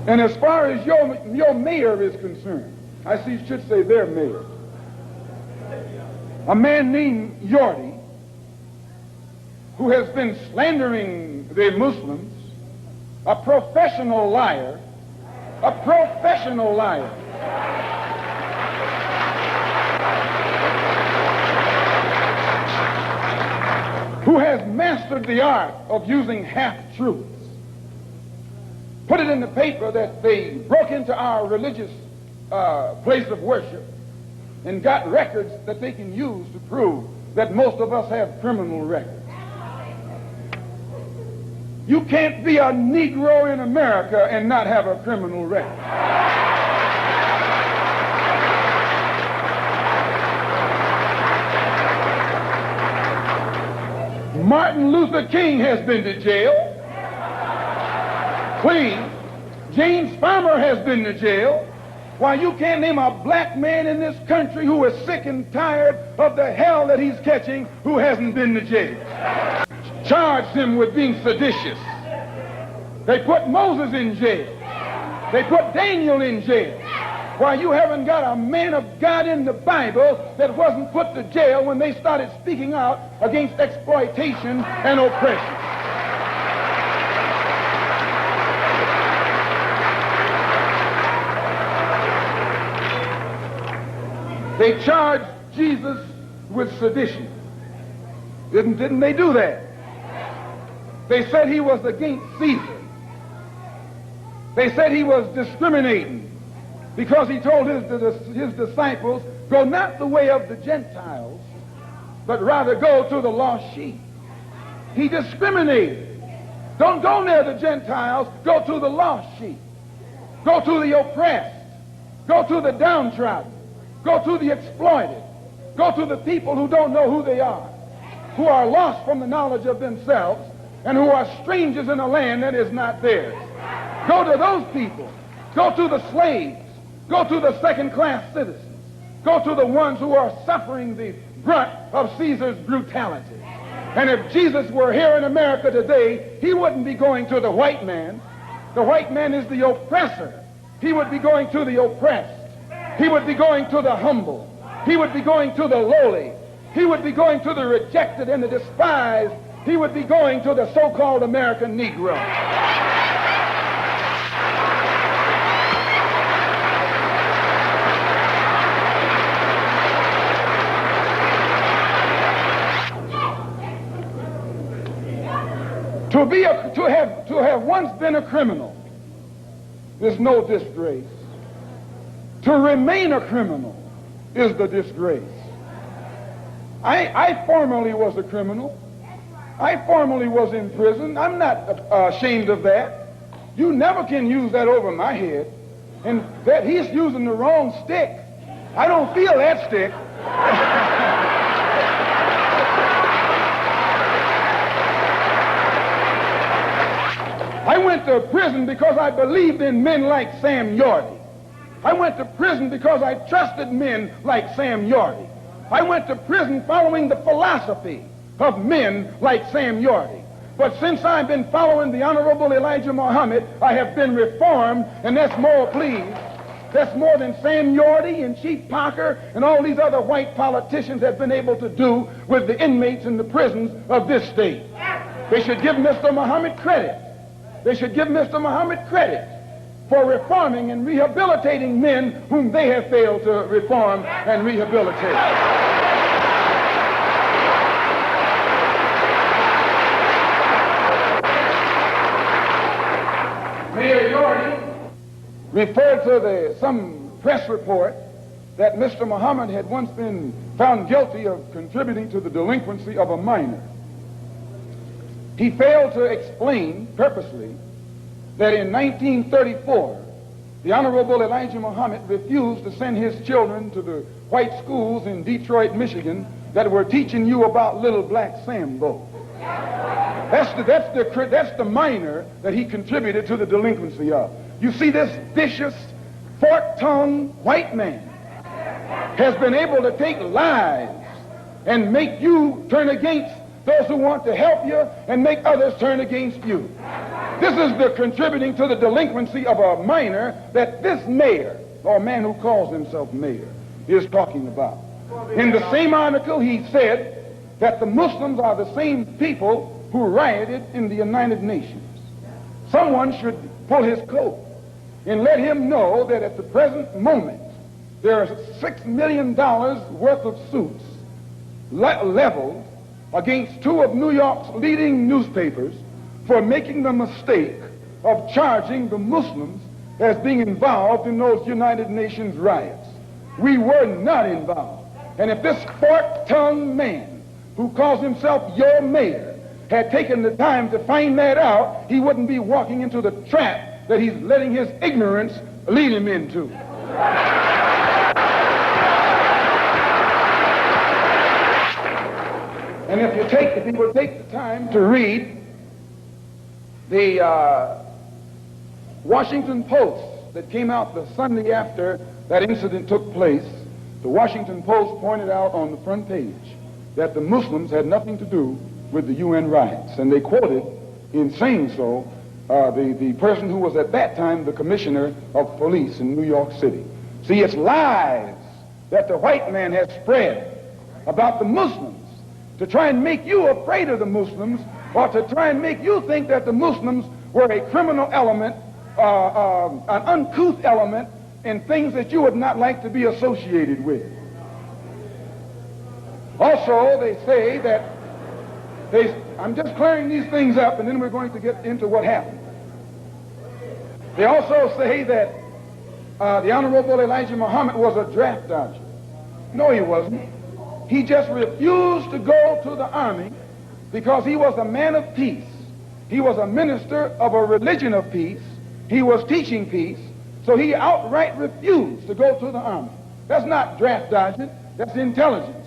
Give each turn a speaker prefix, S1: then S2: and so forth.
S1: And as far as your mayor is concerned, I see you should say their mayor, a man named Yorty, who has been slandering the Muslims, a professional liar, a professional liar. Who has mastered the art of using half-truths. Put it in the paper that they broke into our religious place of worship and got records that they can use to prove that most of us have criminal records. You can't be a Negro in America and not have a criminal record. Martin Luther King has been to jail. Clean. James Farmer has been to jail. Why, you can't name a black man in this country who is sick and tired of the hell that he's catching who hasn't been to jail. Charged him with being seditious. They put Moses in jail. They put Daniel in jail. Why, you haven't got a man of God in the Bible that wasn't put to jail when they started speaking out against exploitation and oppression. They charged Jesus with sedition. Didn't they do that? They said he was against Caesar. They said he was discriminating because he told his disciples, go not the way of the Gentiles, but rather go to the lost sheep. He discriminated. Don't go near the Gentiles, go to the lost sheep. Go to the oppressed. Go to the downtrodden. Go to the exploited. Go to the people who don't know who they are, who are lost from the knowledge of themselves, and who are strangers in a land that is not theirs. Go to those people. Go to the slaves. Go to the second-class citizens. Go to the ones who are suffering the brunt of Caesar's brutality. And if Jesus were here in America today, he wouldn't be going to the white man. The white man is the oppressor. He would be going to the oppressed. He would be going to the humble. He would be going to the lowly. He would be going to the rejected and the despised. He would be going to the so-called American Negro. To have once been a criminal is no disgrace. To remain a criminal is the disgrace. I formerly was a criminal. I formerly was in prison. I'm not ashamed of that. You never can use that over my head. And that he's using the wrong stick. I don't feel that stick. I went to prison because I believed in men like Sam Yorty. I went to prison because I trusted men like Sam Yorty. I went to prison following the philosophy of men like Sam Yorty. But since I've been following the Honorable Elijah Muhammad, I have been reformed, and that's more, please. That's more than Sam Yorty and Chief Parker and all these other white politicians have been able to do with the inmates in the prisons of this state. They should give Mr. Muhammad credit. They should give Mr. Muhammad credit for reforming and rehabilitating men whom they have failed to reform and rehabilitate. Mayor Yorty referred to some press report that Mr. Muhammad had once been found guilty of contributing to the delinquency of a minor. He failed to explain purposely that in 1934, the Honorable Elijah Muhammad refused to send his children to the white schools in Detroit, Michigan that were teaching you about little black Sambo. That's the minor that he contributed to the delinquency of. You see, this vicious, fork-tongued white man has been able to take lies and make you turn against those who want to help you and make others turn against you. This is the contributing to the delinquency of a minor that this mayor, or man who calls himself mayor, is talking about. In the same article, he said that the Muslims are the same people who rioted in the United Nations. Someone should pull his coat and let him know that at the present moment, there are $6 million worth of suits leveled against two of New York's leading newspapers for making the mistake of charging the Muslims as being involved in those United Nations riots. We were not involved. And if this fork-tongued man who calls himself your mayor had taken the time to find that out, he wouldn't be walking into the trap that he's letting his ignorance lead him into. And if you will take the time to read the Washington Post that came out the Sunday after that incident took place, the Washington Post pointed out on the front page that the Muslims had nothing to do with the UN riots. And they quoted, in saying so, the person who was at that time the commissioner of police in New York City. See, it's lies that the white man has spread about the Muslims to try and make you afraid of the Muslims, or to try and make you think that the Muslims were a criminal element, an uncouth element, and things that you would not like to be associated with. Also, they say that I'm just clearing these things up, and then we're going to get into what happened. They also say that the Honorable Elijah Muhammad was a draft dodger. No, he wasn't. He just refused to go to the army because he was a man of peace. He was a minister of a religion of peace. He was teaching peace. So he outright refused to go to the army. That's not draft dodging. That's intelligence.